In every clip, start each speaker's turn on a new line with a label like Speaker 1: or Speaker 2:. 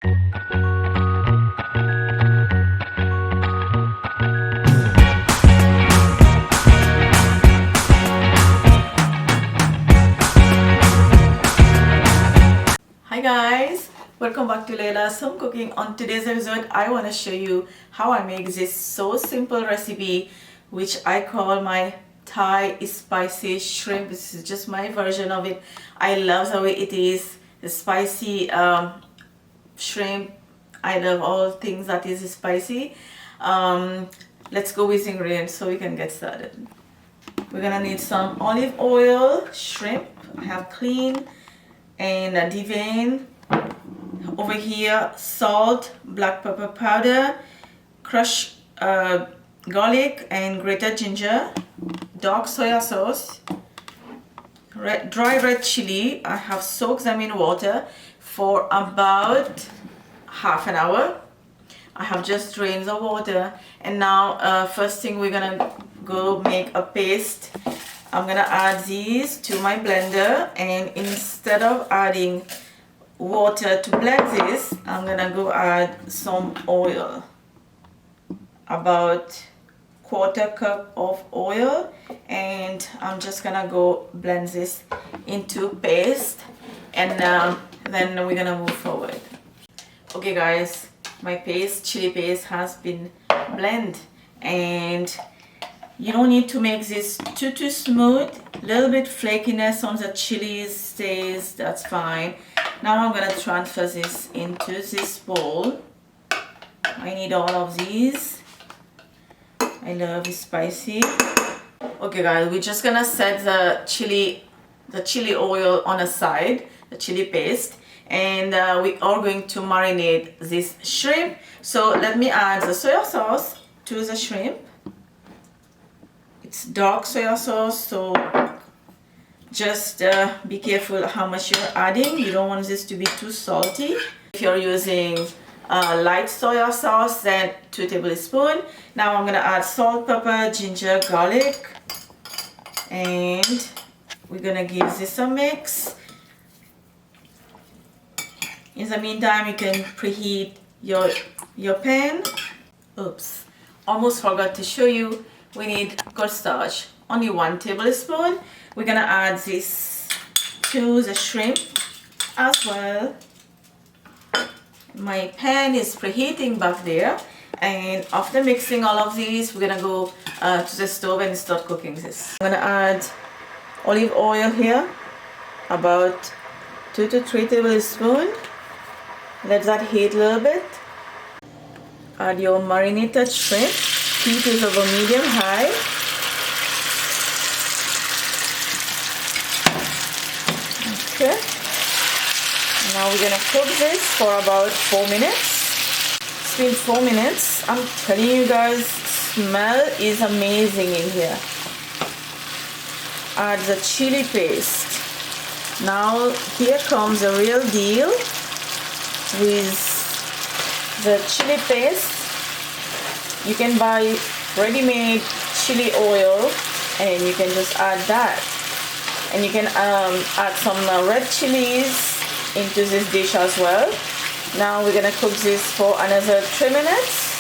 Speaker 1: Hi guys, welcome back to Laila's Home Cooking. On today's episode I want to show you how I make this so simple recipe which I call my Thai spicy shrimp. This is just my version of it. I love the way it is, the spicy shrimp. I love all things that is spicy. Let's go with ingredients so we can get started. We're gonna need some olive oil, shrimp I have clean, and a devein. Over here, salt, black pepper powder, crushed garlic and grated ginger, dark soya sauce, dry red chili. I have soaked them in water for about half an hour. I have just drained the water, and now first thing we're gonna go make a paste. I'm gonna add these to my blender, and instead of adding water to blend this, I'm gonna go add some oil, about quarter cup of oil, and I'm just gonna go blend this into paste, and then we're gonna move forward. Okay guys, my chili paste has been blended, and you don't need to make this too smooth. A little bit flakiness on the chilies stays, that's fine. Now I'm gonna transfer this into this bowl. I need all of these. I love it spicy. Okay guys, we're just gonna set the chili oil on a side, the chili paste, and we are going to marinate this shrimp. So let me add the soya sauce to the shrimp. It's dark soya sauce, so just be careful how much you're adding. You don't want this to be too salty. If you're using light soya sauce, then 2 tablespoons. Now I'm gonna add salt, pepper, ginger, garlic, and we're gonna give this a mix. In the meantime, you can preheat your pan. Oops, almost forgot to show you. We need cornstarch, only 1 tablespoon. We're gonna add this to the shrimp as well. My pan is preheating back there, and after mixing all of these, we're gonna go to the stove and start cooking this. I'm gonna add olive oil here, about 2 to 3 tablespoons. Let that heat a little bit. Add your marinated shrimp. Heat is over medium-high. Okay. Now we're gonna cook this for about 4 minutes. It's been 4 minutes. I'm telling you guys, smell is amazing in here. Add the chili paste. Now here comes the real deal with the chili paste. You can buy ready-made chili oil, and you can just add that, and you can add some red chilies into this dish as well. Now we're gonna cook this for another 3 minutes.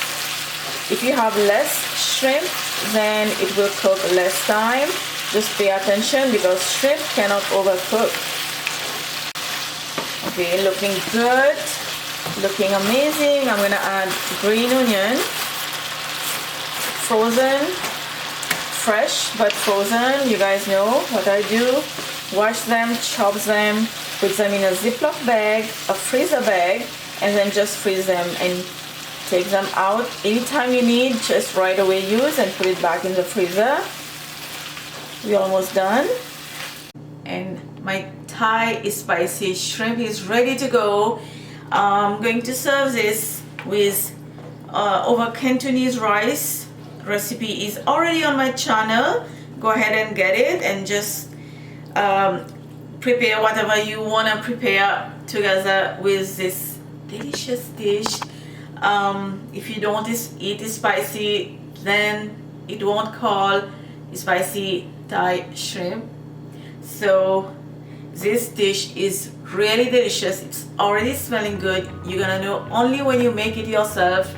Speaker 1: If you have less shrimp, then it will cook less time. Just pay attention because shrimp cannot overcook. Okay, looking good, looking amazing. I'm gonna add green onion. Frozen, fresh but frozen. You guys know what I do. Wash them, chop them, put them in a Ziploc bag, a freezer bag, and then just freeze them and take them out anytime you need. Just right away use and put it back in the freezer. We're almost done, and my Thai spicy shrimp is ready to go. I'm going to serve this with over Cantonese rice. Recipe is already on my channel. Go ahead and get it, and just prepare whatever you want to prepare together with this delicious dish. If you don't eat spicy, then it won't call spicy Thai shrimp. So This dish is really delicious. It's already smelling good. You're gonna know only when you make it yourself.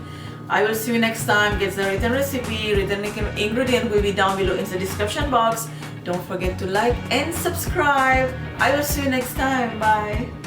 Speaker 1: I will see you next time. Get the written recipe, written ingredient will be down below in the description box. Don't forget to like and subscribe. I will see you next time. Bye.